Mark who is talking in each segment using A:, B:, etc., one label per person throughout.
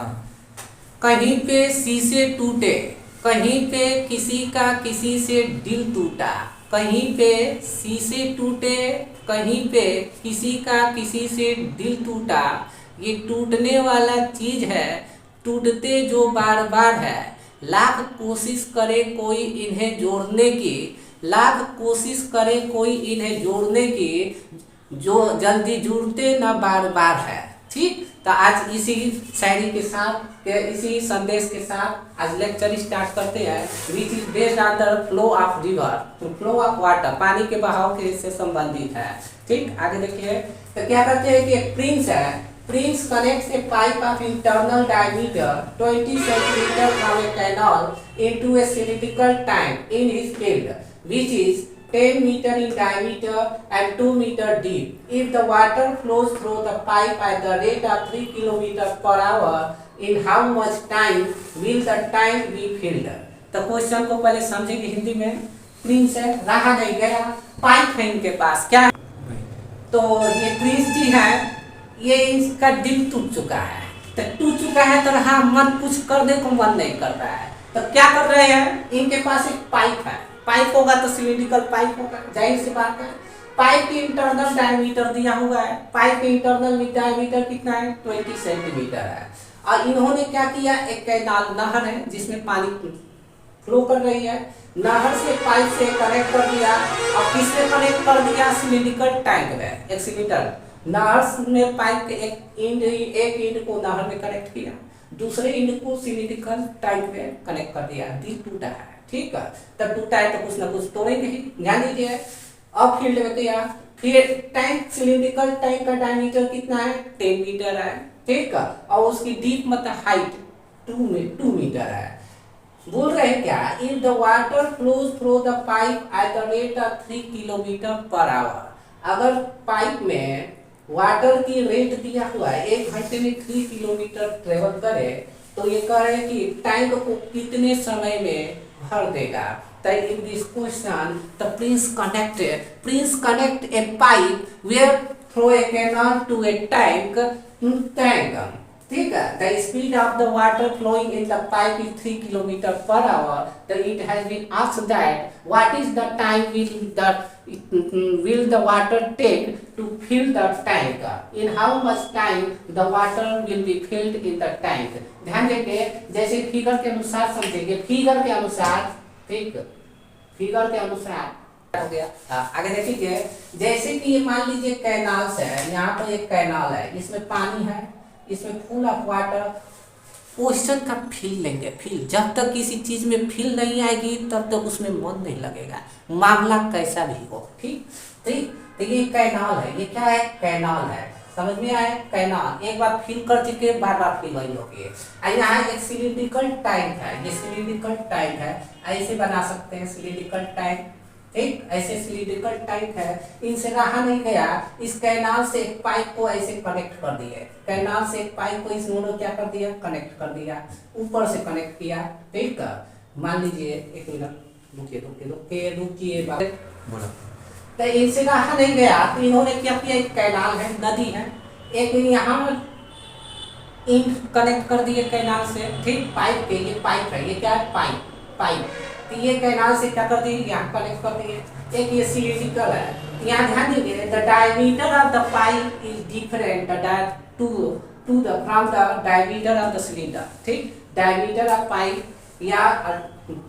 A: हाँ।
B: कहीं पे शीशे टूटे, कहीं पे किसी का किसी से दिल टूटा, कहीं पे शीशे टूटे, कहीं पे किसी का किसी से दिल टूटा। ये टूटने वाला चीज है, टूटते जो बार बार है। लाख कोशिश करे कोई इन्हें जोड़ने की, लाख कोशिश करे कोई इन्हें जोड़ने की, जो जल्दी जुड़ते ना बार बार है। ठीक, तो आज इसी शायरी के साथ, इसी संदेश के साथ आज लेक्चर स्टार्ट करते हैं, which is based on the flow of river, flow of water, पानी के बहाव के से संबंधित है। ठीक, आगे देखिए। तो क्या कहते हैं कि एक प्रिंस है, prince connects a pipe of internal diameter 20 centimetre from a canal into a cylindrical tank in his field which is 10 meter in diameter and 2 meter deep. If the water flows through the pipe at the rate of 3 km per hour, in how much time will the tank be filled? तो question को पहले समझेंगे हिंदी में। Prince है, रहा नहीं गया, pipe है इनके पास, क्या है? तो ये प्रिंस जी है, ये इसका दिल टूट चुका है। तो टूट चुका है तो रहा मन, कुछ करने को मन नहीं कर रहा है। तो क्या कर रहे हैं, इनके पास एक पाइप है, पाइप होगा तो सिलिंड्रिकल पाइप होगा, जाहिर सी बात है। पाइप की इंटरनल डायमीटर दिया हुआ है, पाइप की इंटरनल डायमीटर कितना है, 20 सेंटीमीटर है। और इन्होंने क्या किया, एक कैनाल, नहर है जिसमें पानी फ्लो कर रही है, नहर से पाइप से कनेक्ट कर दिया। और किससे कनेक्ट कर दिया, सिलिंड्रिकल टैंक में। एक सिलेंडर नहर में पाइप के एक एंड को नहर में कनेक्ट किया, दूसरे एंड को सिलिंड्रिकल टैंक में कनेक्ट कर दिया। दिल टूटा है, ठीक है, तब टूटा है तो कुछ ना कुछ तोड़ेंगे ही, ध्यान दीजिए। अब फील्ड में किया, फिर टैंक, सिलिंड्रिकल टैंक का डायमीटर कितना है, 10 मीटर है, ठीक है, और उसकी डीप मतलब हाइट 2 मीटर है। बोल रहे हैं क्या, if the water flows through the pipe at the rate of 3 kilometre per our, अगर पाइप में वाटर की रेट दिया हुआ है 1 घंटे में 3 किलोमीटर ट्रेवल करे, तो ये कह रहे हैं कि टैंक को कितने समय में भर देगा। तो in this question the prince connect a pipe where through a canal to a tank, ठीक है। The speed of the water flowing in the pipe is 3 kilometre per hour. तो it has been asked that what is the time will the water take to fill the tank, in how much time the water will be filled in the tank। ध्यान देंगे, जैसे figure के अनुसार समझेंगे, figure के अनुसार, ठीक, figure के अनुसार हो गया। आगे देखिए, जैसे कि ये मान लीजिए कैनाल से है, यहाँ पर एक कैनाल है, इसमें पानी है, इसमें फुल ऑफ वाटर। क्वेश्चन का फील लेंगे, फील, जब तक किसी चीज में फील नहीं आएगी तब तक उसमें मन नहीं लगेगा, मामला कैसा भी हो, ठीक। तो ये कैनाल है, ये क्या है, कैनाल है, समझ में आया, कैनाल। एक बार फील कर चुके, बार बार फील वही होगी। यहाँ एक सिलिंड्रिकल टैंक है, ये सिलिंड्रिकल टैंक है, ऐसे बना सकते हैं सिलिंड्रिकल टैंक, ठीक, ऐसे सिलिंड्रिकल टैंक है। इनसे रहा नहीं गया, इस कैनाल से एक पाइप को ऐसे कनेक्ट कर दिए, कैनाल से एक पाइप को इस नोड क्या कर दिया, कनेक्ट कर दिया, ऊपर से कनेक्ट किया, ठीक है। मान लीजिए, एक मिनट रुकिए
A: बोलो।
B: तो इनसे रहा नहीं गया, तो इन्होंने क्या किया, एक कैनाल है, नदी है, एक यहाँ इन कनेक्ट कर दिए कैनाल से, ठीक, पाइप के, ये पाइप है, ये क्या है, पाइप। तो ये कैनाल से क्या कर दिए, यहाँ कनेक्ट कर दिए। एक ये सिलिंड्रिकल है, यहाँ ध्यान दीजिए, the diameter of the pipe is different to the from the diameter of the cylinder, ठीक। डायमीटर ऑफ पाइप या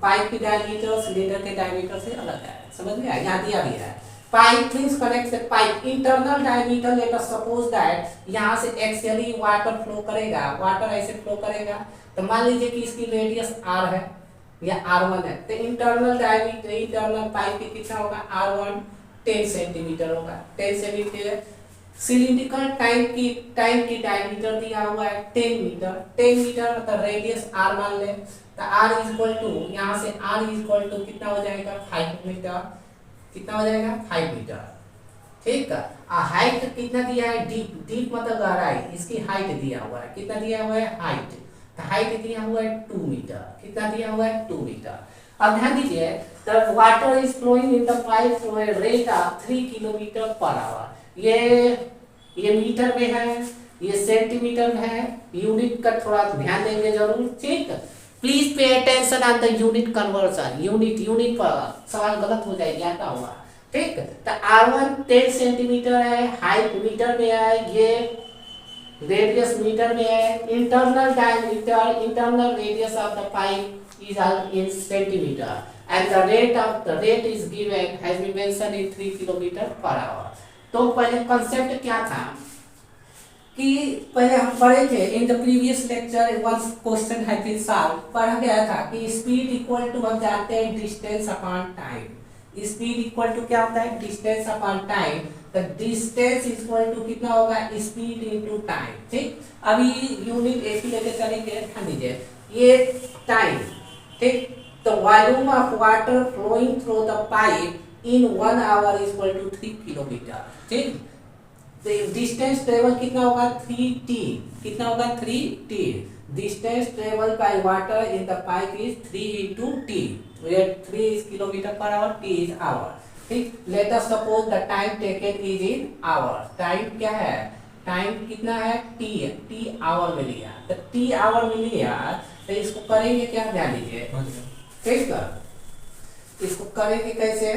B: पाइप की डायमीटर सिलेंडर के डायमीटर से अलग है, समझ में आया, यहाँ दिया भी है। Pipe means connect the pipe internal diameter, late us suppose that यहाँ से एक्सियली वाटर फ्लो करेगा, वाटर ऐसे फ्लो करेगा। तो मान लीजिए कि इसकी रेडियस r है या r1 है, तो इंटरनल डायमीटर, इंटरनल पाइप की कितना होगा, r1 10 सेंटीमीटर होगा, 10 सेंटीमीटर। सिलिंड्रिकल टैंक की डायमीटर दिया हुआ है 10 मीटर, मतलब रेडियस r मान ले, तो r इज इक्वल टू, यहाँ से r इज इक्वल टू कितना हो जाएगा, 5 मीटर, कितना हो जाएगा, 5 मीटर, ठीक है। हाइट कितना दिया है, डीप मतलब गहराई, इसकी हाइट दिया हुआ है, कितना दिया हुआ है, हाइट, तो हाइट दिया हुआ है 2 मीटर, कितना दिया हुआ है, 2 मीटर। अब ध्यान दीजिए, the water is flowing in the pipe through a rate of 3 kilometre per hour. ये मीटर में है, ये सेंटीमीटर में है, यूनिट का थोड़ा ध्यान देंगे जरूर, ठीक। Please pay attention on the unit conversion, unit पर सवाल गलत हो जाएगी, आता हुआ, ठीक। तो R1 10 सेंटीमीटर है, हाइट मीटर में है, ये रेडियस मीटर में है, internal diameter, internal radius of the pipe is in centimeter, and the rate is given has been mentioned in 3 km/h. तो पहले कंसेप्ट क्या था कि पहले हम पढ़े थे in the previous lecture, one question है बीन सॉल्व, पढ़ा गया था कि स्पीड इक्वल टू हम जानते हैं distance upon time. Speed equal to क्या होता है, डिस्टेंस अपॉन टाइम। तो डिस्टेंस इक्वल टू कितना होगा, स्पीड इनटू टाइम, ठीक। अभी यूनिट एक ही लेके चलेंगे, ध्यान दीजिए, ये टाइम, ठीक। तो volume of water flowing through the pipe in 1 hour is equal to 3 kilometre, ठीक। तो डिस्टेंस ट्रेवल कितना होगा, 3t, कितना होगा, 3t। Distance travel by water in the pipe is 3 into t, where 3 is km/h, t is hour, ठीक। Let us suppose the time taken is in hour, time क्या है, time कितना है, t our में लिया, तो t आवर में लिया, तो इसको करेंगे क्या, ध्यान दीजिए, ठीक है। इसको करेंगे कैसे,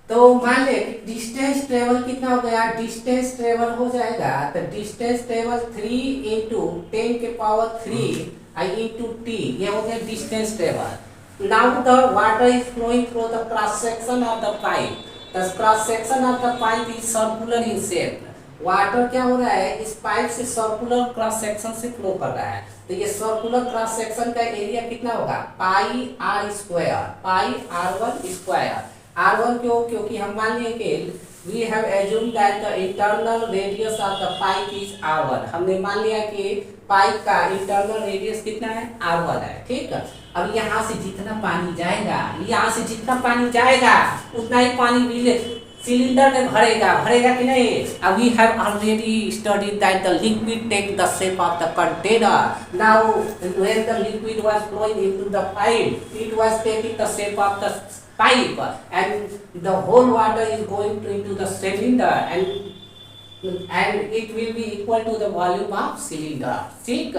B: तो मान ले डिस्टेंस ट्रेवल कितना हो गया, डिस्टेंस ट्रेवल हो जाएगा, तो डिस्टेंस ट्रेवल 3 into 10 के पावर 3 into t, ये हो गया distance travel. Now the water is flowing through the cross section of the pipe, the cross section of the pipe is circular in shape. Water क्या हो रहा है, इस pipe से सर्कुलर क्रॉस सेक्शन से फ्लो कर रहा है, तो ये सर्कुलर क्रॉस सेक्शन का एरिया कितना होगा, pi r square, pi R1 square. R1 क्यों, क्योंकि हम मान लिए कि we have assumed that the internal radius of the pipe is R1, हमने मान लिया कि पाइप का इंटरनल रेडियस कितना है, R1 है, ठीक है। अब यहाँ से जितना पानी जाएगा, यहाँ से जितना पानी जाएगा उतना ही पानी भी सिलेंडर में भरेगा कि नहीं। अब we have already studied that the liquid take the shape of the container. Now when the liquid was flowing into the pipe, it was taking the shape of the pipe and the whole water is going into the cylinder and it will be equal to the volume of cylinder, ठीक।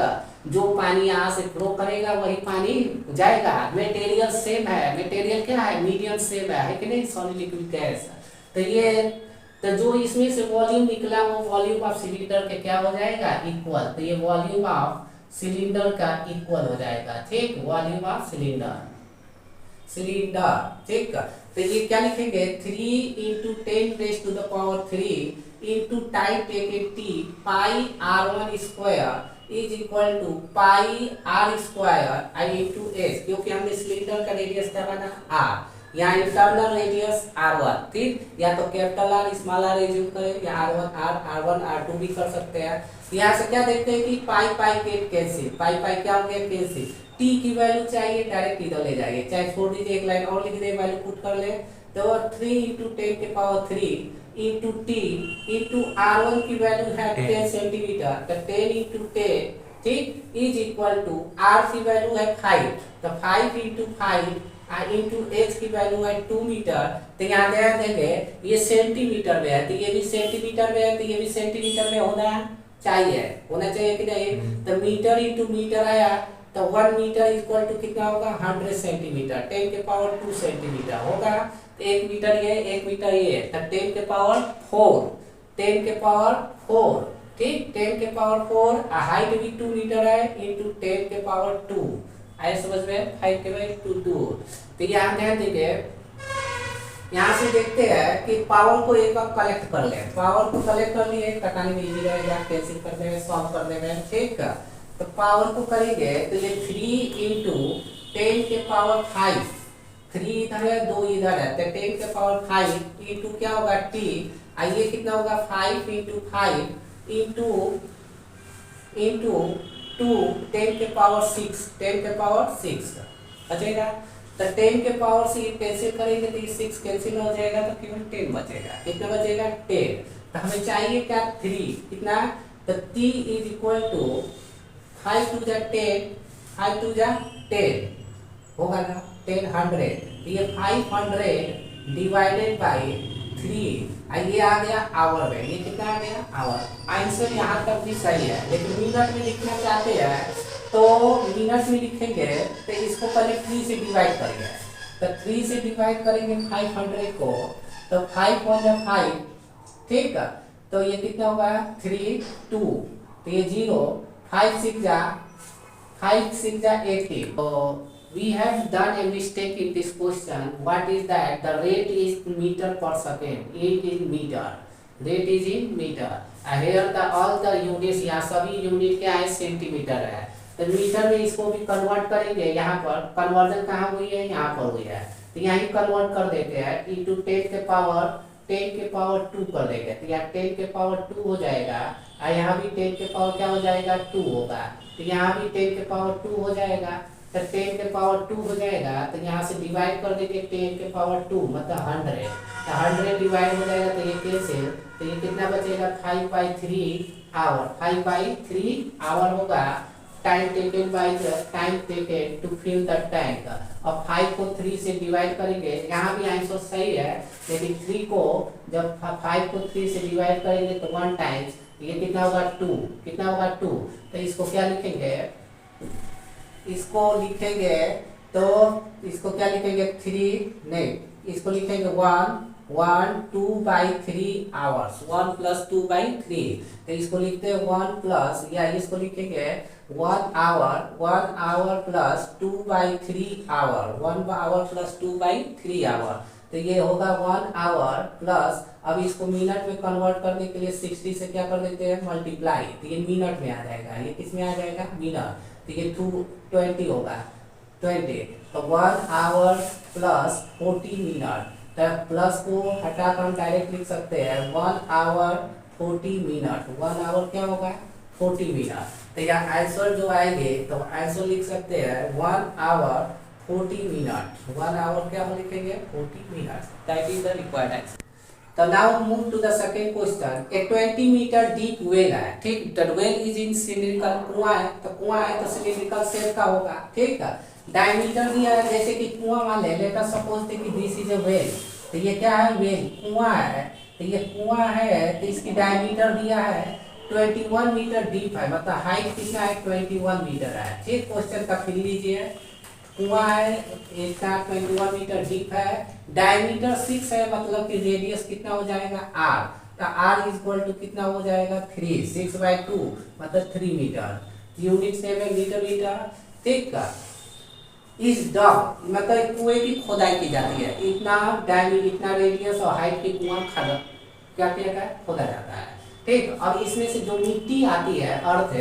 B: जो पानी यहाँ से flow करेगा वही पानी जाएगा, material same है, मटेरियल क्या है, मीडियम सेम है कि नहीं, सॉलिड लिक्विड गैस। तो ये तो जो इसमें से वॉल्यूम निकला वो वॉल्यूम ऑफ सिलेंडर के क्या हो जाएगा, इक्वल। तो ये वॉल्यूम ऑफ सिलेंडर का इक्वल हो जाएगा, ठीक, वॉल्यूम ऑफ सिलेंडर, ठीक। तो ये क्या लिखेंगे, 3 into 10 raised to the power 3 into time taken t pi R1 square is equal to pi R square I into s, क्योंकि हमने सिलेंडर का रेडियस क्या बना, R, यहाँ इंटरनल रेडियस R1, ठीक। या तो capital R small r assume करें, या R1 R2 भी कर सकते हैं। यहाँ से क्या देखते हैं कि पाई गेट कैंसिल, पाई क्या हो गया, कैंसिल। t की वैल्यू चाहिए, डायरेक्ट इधर ले जाइए, चाहे छोड़ दीजिए, एक लाइन और लिख दे, वैल्यू पुट कर ले, तो 3 into 10 के power 3 into t into R1 की वैल्यू है 10 सेंटीमीटर, तो 10 into 10, ठीक, इज इक्वल टू R की वैल्यू है 5, तो 5 into 5 into h की वैल्यू है 2 मीटर। तो यहाँ ध्यान देंगे ये सेंटीमीटर में है, तो ये भी सेंटीमीटर में है, तो ये भी सेंटीमीटर में होना चाहिए कि नहीं। तो मीटर इंटू मीटर आया, तो 1 मीटर इक्वल टू कितना होगा, 100 सेंटीमीटर, 10 के पावर 2 सेंटीमीटर होगा। तो 1 मीटर ये, 1 मीटर ये, तो 10 के पावर 4, 10 के पावर 4, ठीक, 10 के पावर 4, हाइट भी 2 मीटर है, इंटू 10 के पावर 2, आए समझ में, 5 के बाई 2। तो यहाँ ध्यान देंगे, यहाँ से देखते हैं कि पावर को एक बार कलेक्ट कर ले, पावर को कलेक्ट कर लिए, कटाने में इजी रहेगा, कैंसिल करने में, सॉल्व करने में, ठीक है। तो पावर को करेंगे तो ये 3 into 10 के पावर 5, 3 इधर है, 2 इधर है, तो 10 के पावर 5 इंटू क्या होगा, t, आइए कितना होगा, 5 into 5 इंटू 2, 10 के पावर 6, 10 के पावर 6 बचेगा। तो 10 के पावर से कैंसिल करेंगे तो ये 6 कैंसिल हो जाएगा, तो केवल 10 बचेगा, कितना बचेगा, 10। तो हमें चाहिए क्या, 3, कितना, तो t इज इक्वल टू 5 2 जा 10, 5 2 जा 10 होगा ना, 10 100। तो ये 500 डिवाइडेड बाई 3, ये आ गया आवर में, ये कितना आ गया आवर। आंसर यहाँ तक भी सही है, लेकिन मिनट में लिखना चाहते हैं तो मिनट में लिखेंगे तो इसको पहले 3 से डिवाइड करेंगे। तो 3 से डिवाइड करेंगे 500 को, तो 5 1 जा 5, ठीक है। तो ये कितना होगा 3 2, तो ये 0, 5 6 जा 80। तो we have done a mistake in this question. What is that? The rate is meter per second. It is meter. Rate is in meter. Here the all the units, यहाँ सभी यूनिट क्या है सेंटीमीटर है। तो metre में इसको भी convert करेंगे। यहाँ पर कन्वर्जन कहाँ हुई है, यहाँ पर हुई है, तो यहाँ ही कन्वर्ट कर देते हैं। इंटू 10 के पावर 2 कर देंगे, तो यहाँ 10 के पावर 2 हो जाएगा, और यहाँ भी 10 के पावर क्या हो जाएगा 2 होगा, तो यहाँ भी 10 के पावर 2 हो जाएगा। तो 10 के पावर 2 हो जाएगा, तो यहाँ से डिवाइड कर देंगे 10 के पावर 2 मतलब 100, तो 100 डिवाइड हो जाएगा, तो ये कैसे, तो ये कितना बचेगा 5/3 आवर। 5/3 आवर होगा time taken by the time taken to fill the tank. और 5 को 3 से डिवाइड करेंगे, यहाँ भी आंसर सही है, लेकिन 3 को जब 5 को 3 से डिवाइड करेंगे तो 1 टाइम्स, ये कितना होगा 2, कितना होगा 2। तो इसको क्या लिखेंगे, इसको लिखेंगे तो इसको क्या लिखेंगे 3 नहीं, इसको लिखेंगे 1 2/3 आवर्स, 1 + 2/3। तो इसको लिखते हैं 1 प्लस, या इसको लिखेंगे 1 hour plus 2/3 hour, 1 hour plus 2/3 hour. तो ये होगा 1 आवर प्लस, अब इसको मिनट में कन्वर्ट करने के लिए 60 से क्या कर देते हैं मल्टीप्लाई, तो ये मिनट में आ जाएगा, ये किस में आ जाएगा मिनट, तो ये 20 होगा 20। तो 1 आवर प्लस 40 मिनट, तो प्लस को हटाकर हम डायरेक्ट लिख सकते हैं 1 आवर 40 मिनट, 1 आवर क्या होगा 40 मिनट। तो यहाँ आंसर जो आएंगे तो आंसर लिख सकते हैं 1 आवर 40 मिनट, 1 आवर क्या लिखेंगे 40 minute, that is the required answer. तो now move to the second question. A 20 metre deep well है, ठीक, the well is in cylindrical, कुआं है तो कुआं है तो सिलिंड्रिकल शेप का होगा, ठीक है। डायमीटर दिया है, जैसे कि कुआं मान ले, लेट अस सपोज कि दिस इज अ वेल, तो ये क्या है वेल, कुआं है, तो ये कुआं है, तो इसकी डायमीटर दिया है 21 मीटर डीप है, मतलब हाइट कितना है 21 मीटर है, ठीक। क्वेश्चन का फिर लीजिए, कुआं है इसका 21 मीटर डीप है, डायमीटर 6 है, मतलब कि रेडियस कितना हो जाएगा r, तो r इक्वल टू कितना हो जाएगा 3, 6/2 मतलब 3 मीटर, यूनिट सेम है मीटर, ठीक है। इस डग मतलब कुएं की खोदाई की जाती है, इतना डायमीटर इतना रेडियस और हाइट की कुआं क्या किया जाता है खोदा जाता है, ठीक। और इसमें से जो मिट्टी आती है earth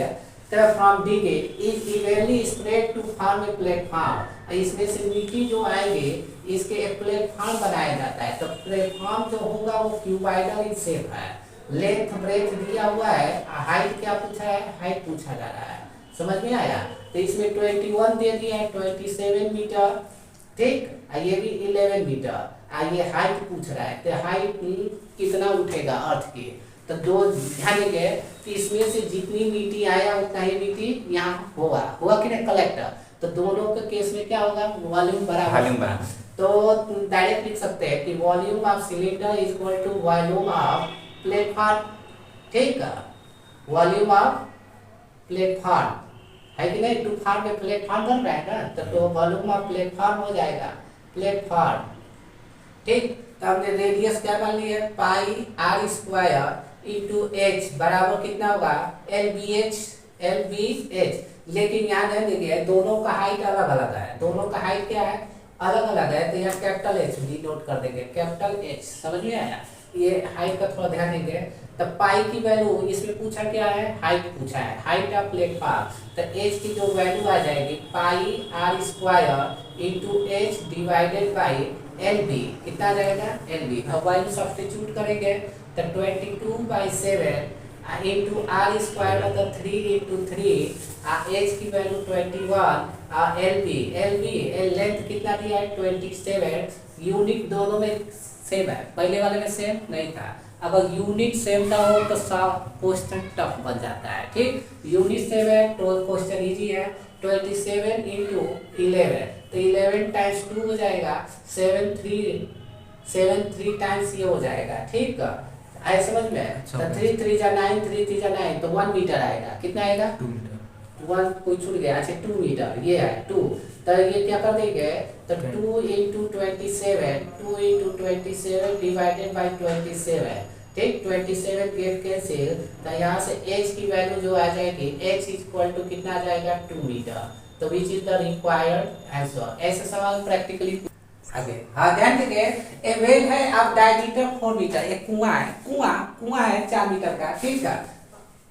B: from dig it is evenly spread to form a platform, इसमें से मिट्टी जो आएंगे इसके एक प्लेटफॉर्म बनाया जाता है। तो प्लेटफॉर्म जो होगा वो क्यूबाइडल इन शेप है, लेंथ ब्रेथ दिया हुआ है, हाइट क्या पूछा है हाइट पूछा जा रहा है, समझ में आया। तो इसमें 21 दे दिया है 27 मीटर, ठीक, ये भी 11 मीटर, ये हाइट पूछ रहा है, तो हाइट कितना उठेगा अर्थ की, तो दो ध्यान देंगे कि इसमें से जितनी मिट्टी आया उतना ही मिट्टी यहाँ हुआ कि नहीं कलेक्टर, तो दोनों के केस में क्या होगा वॉल्यूम बराबर, तो डायरेक्ट लिख सकते हैं कि volume of cylinder is equal to volume of platform, ठीक है, वॉल्यूम ऑफ प्लेटफॉर्म है कि नहीं, टू फॉर्म में प्लेटफॉर्म बन रहा है ना, तो वॉल्यूम ऑफ प्लेटफॉर्म हो जाएगा प्लेटफॉर्म, ठीक। तो हमने रेडियस क्या कर ली है पाई r स्क्वायर इंटू h बराबर कितना होगा LBH, लेकिन यहाँ ध्यान देखिए दोनों का हाइट अलग अलग है, दोनों का हाइट क्या है अलग अलग है, तो यहाँ कैपिटल H भी नोट कर देंगे, कैपिटल H, समझ में आया। ये हाइट का थोड़ा ध्यान देंगे, तो पाई की वैल्यू इसमें पूछा क्या है हाइट पूछा है, हाइट ऑफ प्लेटफॉर्म, तो h की जो वैल्यू आ जाएगी पाई r square into h divided by LB, कितना जाएगा LB, अब वैल्यू सब्स्टिट्यूट करेंगे तो 22/7 इंटू r स्क्वायर मतलब 3 इंटू 3, h की वैल्यू 21, LB लेंथ कितना दिया है 27, यूनिट दोनों में सेम है, पहले वाले में सेम नहीं था, अगर यूनिट सेम ना हो तो क्वेश्चन टफ बन जाता है, ठीक। यूनिट सेम है तो क्वेश्चन इजी है, 27 इंटू 11, तो 11 टाइम्स 2 हो जाएगा 7 3 7 3 टाइम्स ये हो जाएगा, ठीक है, आए समझ में। तो 3 3 जा 9, 3 3 जा 9, तो 1 मीटर आएगा, कितना आएगा
A: 2 मीटर।
B: 1 कोई छूट गया, अच्छा 2 मीटर ये है 2, तो ये क्या कर देंगे, तो 2 into 27, 2 into 27 डिवाइडेड बाय 27, ठीक, 27 गेट कैंसिल, तो यहाँ से h की वैल्यू जो आ जाएगी, h इक्वल टू कितना आ जाएगा 2 मीटर, तो which is the required answer. ऐसे सवाल प्रैक्टिकली आगे। हाँ ध्यान दीजिए, ए वेल है अब डायमीटर 4 मीटर, एक कुआं है, कुआं है 4 मीटर का, ठीक है,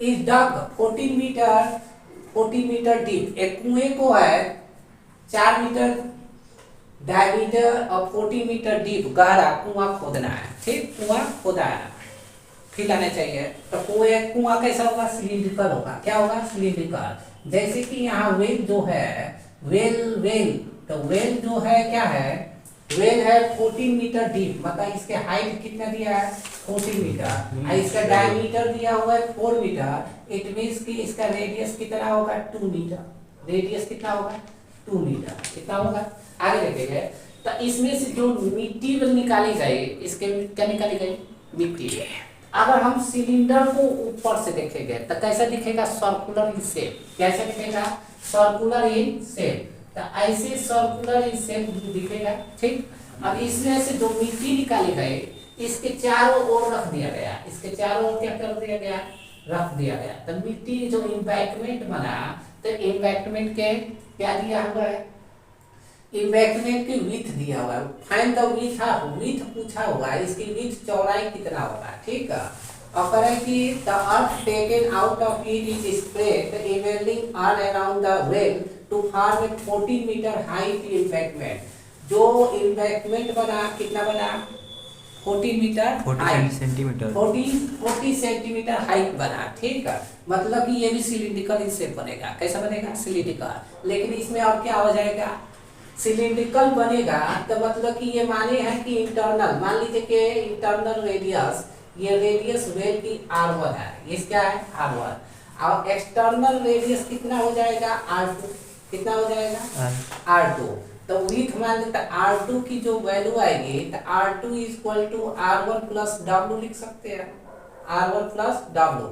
B: इज डग 14 मीटर डीप, एक कुएं को है 4 मीटर डायमीटर और 14 मीटर डीप गहरा कुआं खोदना है, ठीक, कुआं खोदा है, फिर आना चाहिए। तो कुआं कैसा होगा, सिलिंड्रिकल होगा, क्या होगा, सिलिंड्रिकल। जैसे कि यहाँ वेल जो है, वेल तो वेल जो है क्या है, वेल है 14 मीटर डीप, मतलब इसके हाइट कितना दिया है 14 मीटर, और इसका डायमीटर दिया हुआ है 4 मीटर, इट मींस कि इसका रेडियस कितना होगा 2 मीटर, रेडियस कितना होगा 2 मीटर, कितना होगा, आगे देखेंगे। तो इसमें से जो मिट्टी निकाली गई, इसके क्या निकाली गई, मिट्टी। अगर हम सिलेंडर को ऊपर से देखेंगे तो कैसा दिखेगा, सर्कुलर इन शेप, कैसा दिखेगा, सर्कुलर इन शेप, तो ऐसे सर्कुलर इन शेप दिखेगा, ठीक। अब इसमें से जो मिट्टी निकाली गई, इसके चारों ओर रख दिया गया, इसके चारों ओर क्या कर दिया गया, रख दिया गया, तो मिट्टी जो इम्बैंकमेंट बना, तो इम्बैंकमेंट के क्या दिया हुआ है, इम्बैंकमेंट की विड्थ दिया हुआ है, फाइंड द विड्थ पूछा हुआ है, इसकी विड्थ चौड़ाई कितना होगा, ठीक है। और करें कि the earth taken out of it is spread इवेलिंग all around the well to form a 14 metre height embankment, जो इम्बैंकमेंट बना कितना बना 14 मीटर
A: 40 सेंटीमीटर
B: 40 सेंटीमीटर हाइट बना, ठीक है, मतलब कि ये भी सिलिंड्रिकल इन शेप बनेगा, कैसा बनेगा, सिलिंड्रिकल। लेकिन इसमें और क्या हो जाएगा, सिलिंड्रिकल बनेगा, तो मतलब कि ये माने हैं कि इंटरनल, मान लीजिए कि इंटरनल रेडियस, ये रेडियस वेल की r1 है, ये क्या है r1, और एक्सटर्नल रेडियस कितना हो जाएगा r2, कितना हो जाएगा r2, तो विथ मान लेते r2 की जो वैल्यू आएगी, तो r2 equal to r1 plus w लिख सकते हैं, r1 प्लस w,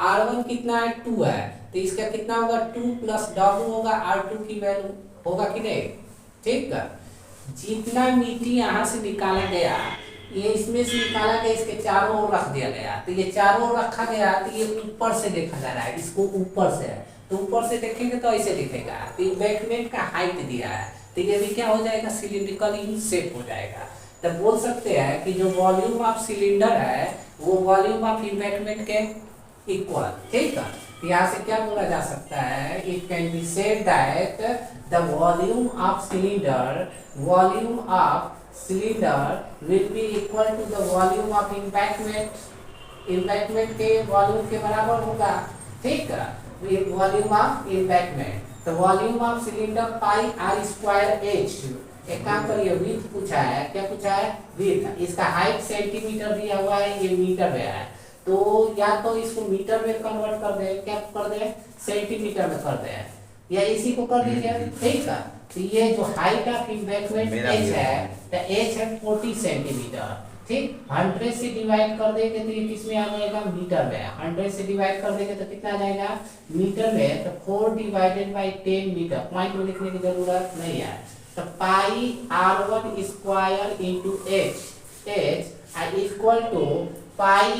B: r1 कितना है 2 है, तो इसका कितना होगा 2 प्लस w होगा, r2 की वैल्यू होगा कि नहीं, ठीक है। जितना मिट्टी यहाँ से निकाला गया, ये इसमें से निकाला गया, इसके चारों ओर रख दिया गया, तो ये चारों ओर रखा गया, तो ये ऊपर से देखा जा रहा है, इसको ऊपर से, तो ऊपर से देखेंगे तो ऐसे दिखेगा, तो इम्बैंकमेंट का हाइट दिया है, तो ये भी क्या हो जाएगा, सिलिंड्रिकल इन शेप हो जाएगा। तो बोल सकते हैं कि जो वॉल्यूम ऑफ सिलेंडर है वो वॉल्यूम ऑफ इम्बैंकमेंट के इक्वल, ठीक है। यहाँ से क्या बोला जा सकता है, it can be said that the volume of cylinder will be equal to the volume of embankment, embankment के वॉल्यूम के बराबर होगा, ठीक है, वॉल्यूम ऑफ इम्बैंकमेंट, तो volume of cylinder pi r square h. एक काम करिए, विड्थ पूछा है, क्या पूछा है, विड्थ, इसका हाइट सेंटीमीटर दिया हुआ है, ये मीटर में है, तो या तो इसको मीटर में कन्वर्ट कर दे, क्या कर दे, सेंटीमीटर में कर दे, या इसी को कर दीजिए, ठीक है। तो ये जो हाइट ऑफ इम्बैंकमेंट h है, तो h है 40 सेंटीमीटर, ठीक, 100 से डिवाइड कर देंगे तो ये किस में आ जाएगा, मीटर में, 100 से डिवाइड कर देंगे तो कितना आ जाएगा, मीटर में, तो 4 डिवाइडेड बाय 10 मीटर, पॉइंट में लिखने की जरूरत नहीं है, तो pi r1 square into h equal to pi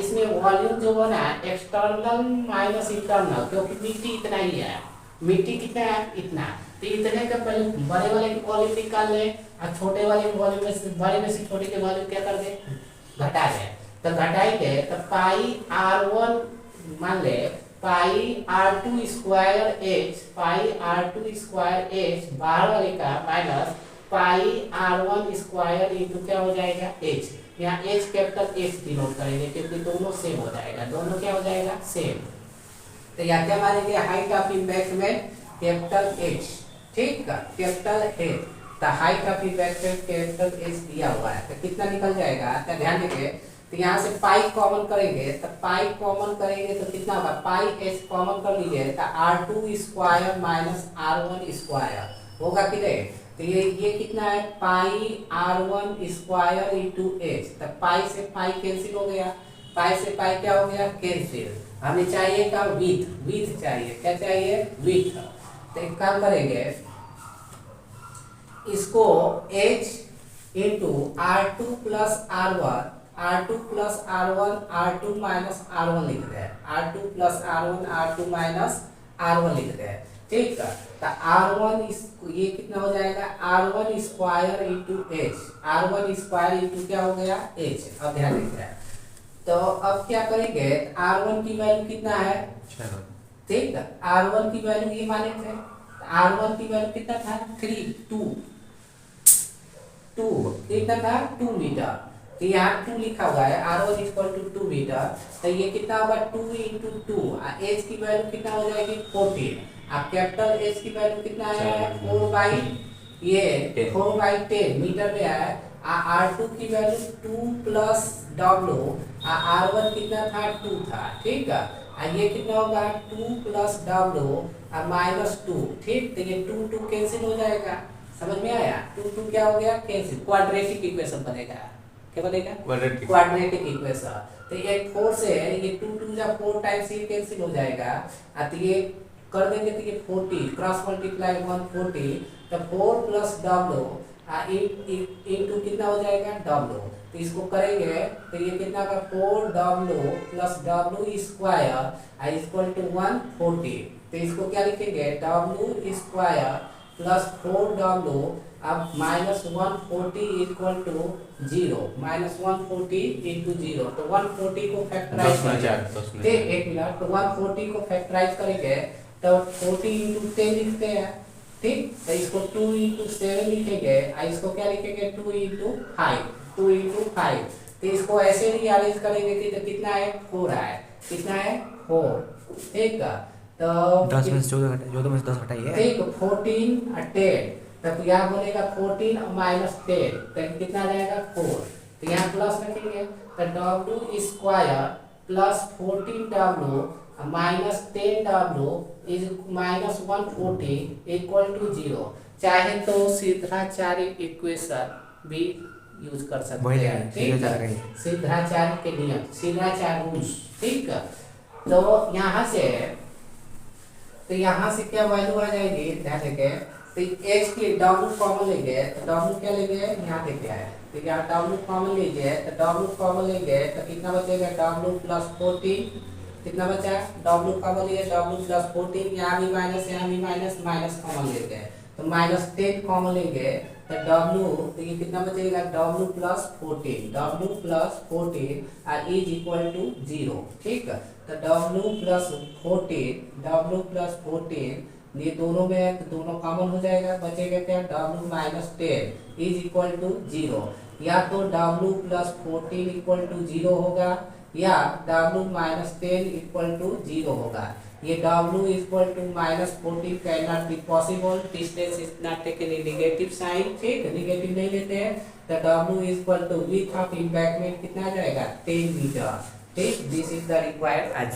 B: इसमें वॉल्यूम जो बना है एक्सटर्नल माइनस इंटरनल, क्योंकि मिट्टी इतना ही है, मिट्टी कितना है इतना, तो इतने का पहले बड़े वाले की वॉल्यूम निकाल ले, और छोटे वाले वॉल्यूम में से बड़े में से छोटे के वॉल्यूम क्या कर दे, घटा दे, तो घटाएंगे तो पाई r1 मान ले पाई r2 स्क्वायर h बाहर वाले का minus pi r1 square into क्या हो जाएगा h, यहाँ h कैपिटल H डिनोट करेंगे क्योंकि दोनों सेम हो जाएगा, दोनों क्या हो जाएगा सेम, तो यहाँ क्या मानेंगे, height of embankment capital H, ठीक है, कैपिटल H, तो height of embankment capital H दिया हुआ है, तो कितना निकल जाएगा, तो ध्यान देंगे, तो यहाँ से पाई कॉमन करेंगे, तो पाई कॉमन करेंगे तो कितना होगा, पाई h कॉमन कर लीजिए, तो r2 square minus r1 square होगा कि नहीं, तो ये कितना है पाई r1 स्क्वायर इंटू एच। तो पाई से पाई कैंसिल हो गया, पाई से पाई क्या हो गया कैंसिल। हमें चाहिए क्या विथ, विथ चाहिए, क्या चाहिए विथ। तो एक काम करेंगे इसको h into r2 plus r1 R2 plus R1 R2 minus R1 लिख रहे हैं, R2 plus R1 R2 minus R1 लिख रहे हैं, ठीक है। तो R1 ये कितना हो जाएगा R1 square into H, R1 square into क्या हो गया एच। अब ध्यान दीजिए, तो अब क्या करेंगे R1 की वैल्यू कितना है, ठीक है। R1 की वैल्यू ये माने थे, R1 की वैल्यू कितना था 2 कितना था 2 मीटर। तो यहाँ 2 लिखा हुआ है, R1 इक्वल टू 2 मीटर। तो ये कितना होगा 2 इंटू 2, एच की वैल्यू कितना हो जाएगी 14। अब कैपिटल एच की वैल्यू कितना है 4/10 मीटर में है। R2 की वैल्यू 2 प्लस W, R1 कितना था 2 था, ठीक है। ये कितना होगा 2 प्लस W माइनस 2, ठीक। तो ये 2 कैंसिल हो जाएगा, समझ में आया। 2 क्या हो गया कैंसिल, क्वाड्रेटिक इक्वेशन बनेगा, क्या बनेगा क्वाड्रेटिक इक्वेशन। तो ये 4 से ये 2 जा 4 टाइम्स ये कैंसिल हो जाएगा। तो ये कर देंगे तो ये 40 क्रॉस मल्टीप्लाई 140, तो 4 प्लस W इंटू कितना हो जाएगा W। तो इसको करेंगे तो ये कितना का 4W plus W square equal to 140। तो इसको क्या लिखेंगे W स्क्वायर प्लस 4W अब minus 140 equal to 0, minus 140 into 0। तो 140 को फैक्टराइज करेंगे, एक मिनट। तो 140 को फैक्टराइज करेंगे तो 40 इंटू 10 लिखते हैं, ठीक। तो इसको 2 इंटू 7 लिखेंगे, इसको क्या लिखेंगे 2 इंटू 5। तो इसको ऐसे ही अरेंज करेंगे कि तो कितना है 4 है, कितना है 4, ठीक है। तो
A: 10 में से 14 में से 10 हटाइए,
B: ठीक। 14 और 10, तब यहाँ बोलेगा 14 माइनस 10, तो कितना रहेगा 4। तो यहाँ प्लस रखेंगे तो W square plus 14W minus 10W is minus 140 equal to 0। चाहे तो सिद्धाचार्य इक्वेशन भी यूज कर सकते हैं, ठीक है। सिद्धाचार्य के नियम, सिद्धाचार्य रूल्स, ठीक है। तो यहाँ से क्या वैल्यू आ जाएगी ध्यान देंगे। तो एच की W कॉमन लेंगे तो W क्या लेंगे यहाँ देखे है, तो यहाँ W कॉमन लीजिए तो W कॉमन लेंगे तो कितना बचेगा W प्लस 14, कितना बचा W कॉमन लिए W प्लस 14, यहाँ भी माइनस माइनस कॉमन लेंगे तो माइनस 10 कॉमन लेंगे तो W, तो ये कितना बचेगा W plus 14 is equal to 0, ठीक है। तो W प्लस 14 ये दोनों में तो दोनों कॉमन हो जाएगा, बचेगा क्या W minus 10 is equal to 0। या तो W प्लस 14 इक्वल टू 0 होगा या W माइनस 10 इक्वल टू 0 होगा। ये W equal to minus 14 can not be possible, distance is not taken in negative sign, ठीक, नेगेटिव नहीं लेते हैं। तो W equal to width of embankment कितना आ जाएगा 10 मीटर, ठीक। This is the required